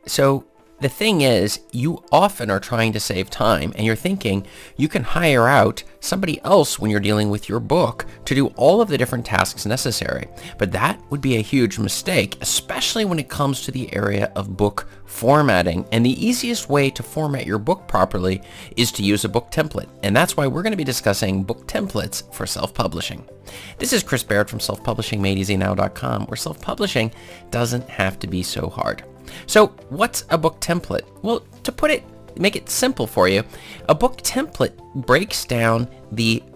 So the thing is, you often are trying to save time and you're thinking you can hire out somebody else when you're dealing with your book to do all of the different tasks necessary. But that would be a huge mistake, especially when it comes to the area of book formatting. And the easiest way to format your book properly is to use a book template. And that's why we're going to be discussing book templates for self-publishing. This is Chris Baird from selfpublishingmadeeasynow.com, where self-publishing doesn't have to be so hard. So what's a book template? Well, to make it simple for you, a book template breaks down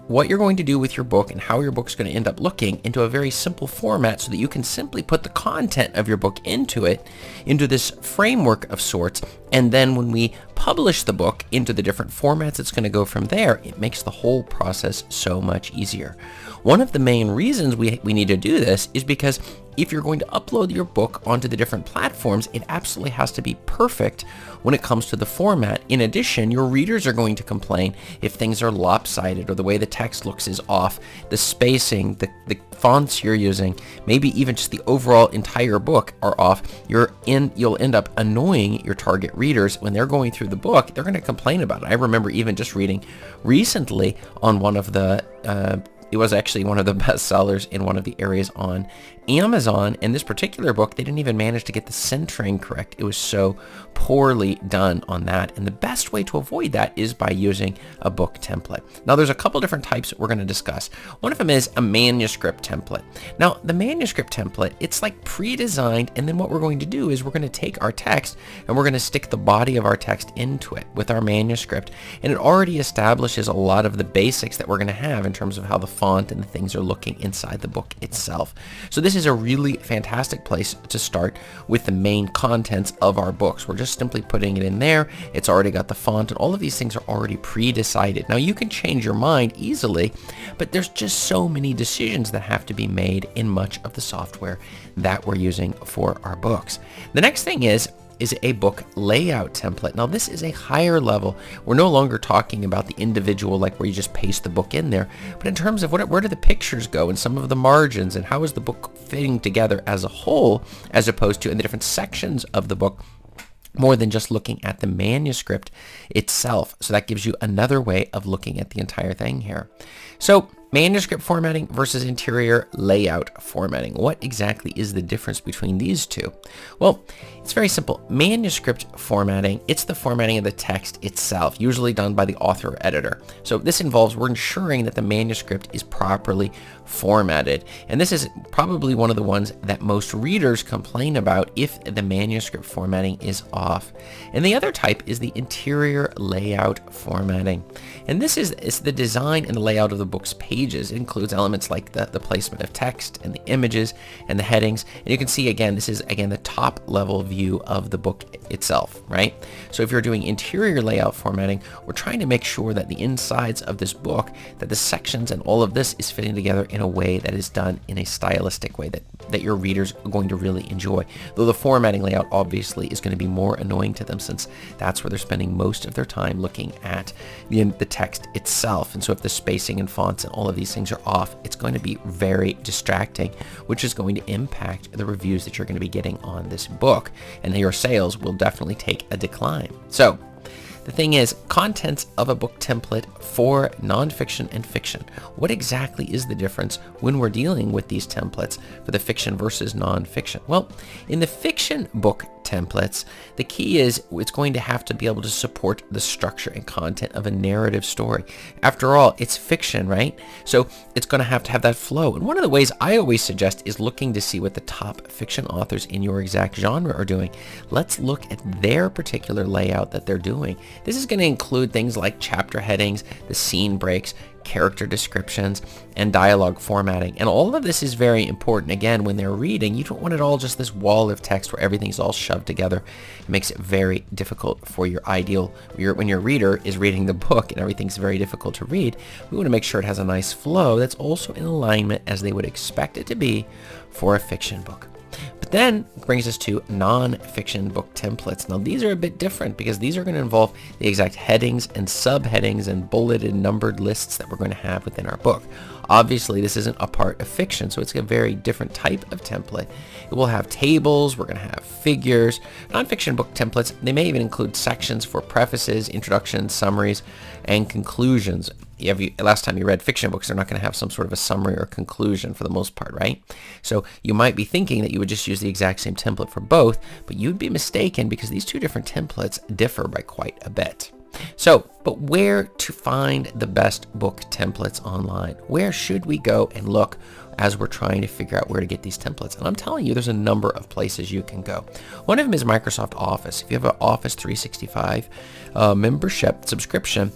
what you're going to do with your book and how your book's going to end up looking into a very simple format so that you can simply put the content of your book into this framework of sorts. And then when we publish the book into the different formats it's going to go from there, it makes the whole process so much easier. One of the main reasons we need to do this is because if you're going to upload your book onto the different platforms, it absolutely has to be perfect when it comes to the format. In addition, your readers are going to complain if things are lopsided or the way the text looks is off, the spacing, the fonts you're using, maybe even just the overall entire book are off. You'll end up annoying your target readers when they're going through the book. They're going to complain about it. I remember even just reading recently on one of the it was actually one of the best sellers in one of the areas on Amazon. In this particular book, they didn't even manage to get the centering correct. It was so poorly done on that. And the best way to avoid that is by using a book template. Now, there's a couple different types we're going to discuss. One of them is a manuscript template. Now, the manuscript template, it's like pre-designed. And then what we're going to do is we're going to take our text and we're going to stick the body of our text into it with our manuscript. And it already establishes a lot of the basics that we're going to have in terms of how the font and the things are looking inside the book itself. So this is a really fantastic place to start with the main contents of our books. We're just simply putting it in there. It's already got the font and all of these things are already pre-decided. Now you can change your mind easily, but there's just so many decisions that have to be made in much of the software that we're using for our books. The next thing is a book layout template. Now this is a higher level. We're no longer talking about the individual, like where you just paste the book in there, but in terms of where do the pictures go and some of the margins and how is the book fitting together as a whole, as opposed to in the different sections of the book, more than just looking at the manuscript itself. So that gives you another way of looking at the entire thing here. So manuscript formatting versus interior layout formatting. What exactly is the difference between these two? Well, it's very simple. Manuscript formatting, it's the formatting of the text itself, usually done by the author or editor. So this involves we're ensuring that the manuscript is properly formatted. And this is probably one of the ones that most readers complain about if the manuscript formatting is off. And the other type is the interior layout formatting. And this is the design and the layout of the book's pages. It includes elements like the placement of text and the images and the headings. And you can see, again, this is, again, the top level view of the book itself, right? So if you're doing interior layout formatting, we're trying to make sure that the insides of this book, that the sections and all of this is fitting together in a way that is done in a stylistic way that your readers are going to really enjoy. Though the formatting layout obviously is going to be more annoying to them since that's where they're spending most of their time looking at the text itself. And so if the spacing and fonts and all of these things are off, it's going to be very distracting, which is going to impact the reviews that you're going to be getting on this book. And your sales will definitely take a decline. So the thing is, contents of a book template for nonfiction and fiction. What exactly is the difference when we're dealing with these templates for the fiction versus nonfiction? Well, in the fiction book templates, the key is it's going to have to be able to support the structure and content of a narrative story. After all, it's fiction, right? So it's going to have that flow. And one of the ways I always suggest is looking to see what the top fiction authors in your exact genre are doing. Let's look at their particular layout that they're doing. This is going to include things like chapter headings, the scene breaks, character descriptions, and dialogue formatting. And all of this is very important. Again, when they're reading, you don't want it all just this wall of text where everything's all shoved together. It makes it very difficult for when your reader is reading the book and everything's very difficult to read. We want to make sure it has a nice flow that's also in alignment as they would expect it to be for a fiction book. But then brings us to non-fiction book templates. Now these are a bit different because these are going to involve the exact headings and subheadings and bulleted numbered lists that we're going to have within our book. Obviously, this isn't a part of fiction, so it's a very different type of template. It will have tables, we're going to have figures. Non-fiction book templates, they may even include sections for prefaces, introductions, summaries, and conclusions. Last time you read fiction books, they're not going to have some sort of a summary or conclusion for the most part, right? So you might be thinking that you would just use the exact same template for both, but you'd be mistaken because these two different templates differ by quite a bit. So, but where to find the best book templates online? Where should we go and look as we're trying to figure out where to get these templates? And I'm telling you, there's a number of places you can go. One of them is Microsoft Office. If you have an Office 365 membership subscription,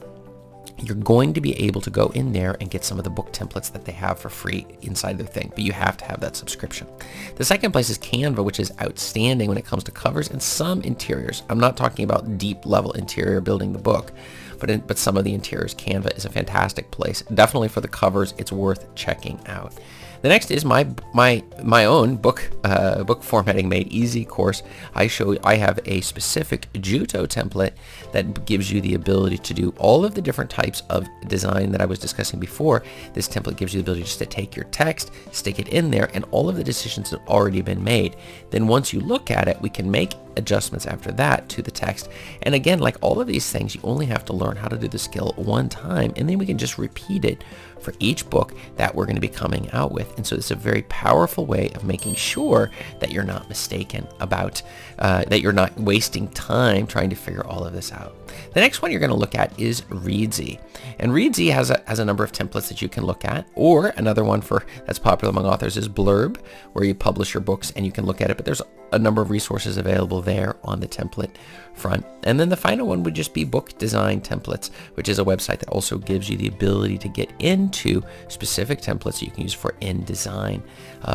you're going to be able to go in there and get some of the book templates that they have for free inside their thing, but you have to have that subscription. The second place is Canva, which is outstanding when it comes to covers and some interiors. I'm not talking about deep level interior building the book, but some of the interiors. Canva is a fantastic place. Definitely for the covers, it's worth checking out. The next is my own book formatting made easy course. I have a specific Juto template that gives you the ability to do all of the different types of design that I was discussing before. This template gives you the ability just to take your text, stick it in there, and all of the decisions have already been made. Then once you look at it, we can make adjustments after that to the text. And again, like all of these things, you only have to learn how to do the skill one time, and then we can just repeat it for each book that we're going to be coming out with. And so it's a very powerful way of making sure that you're not mistaken about, that you're not wasting time trying to figure all of this out. The next one you're going to look at is Readsy. And Readsy has a number of templates that you can look at, or another one that's popular among authors is Blurb, where you publish your books and you can look at it, but there's a number of resources available there on the template front. And then the final one would just be Book Design Templates, which is a website that also gives you the ability to get into specific templates you can use for InDesign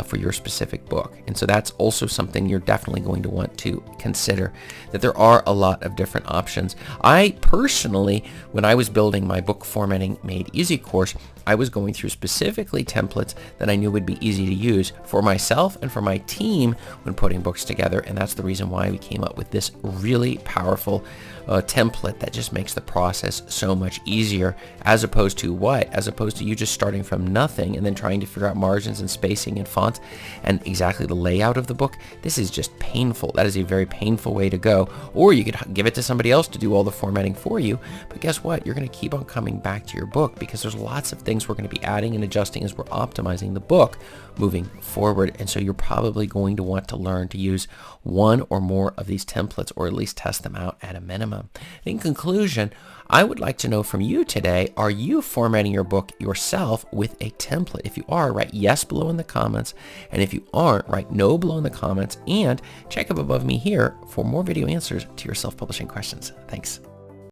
for your specific book. And so that's also something you're definitely going to want to consider, that there are a lot of different options. I personally, when I was building my book formatting made easy course, I was going through specifically templates that I knew would be easy to use for myself and for my team when putting books together. And that's the reason why we came up with this really powerful template that just makes the process so much easier, as opposed to you just starting from nothing and then trying to figure out margins and spacing and fonts and exactly the layout of the book. This is just painful. That is a very painful way to go. Or you could give it to somebody else to do all the formatting for you. But guess what? You're going to keep on coming back to your book because there's lots of things we're going to be adding and adjusting as we're optimizing the book moving forward. And so you're probably going to want to learn to use one or more of these templates, or at least test them out at a minimum. In conclusion, I would like to know from you today, are you formatting your book yourself with a template? If you are, write yes below in the comments. And if you aren't, write no below in the comments. And check up above me here for more video answers to your self-publishing questions. Thanks.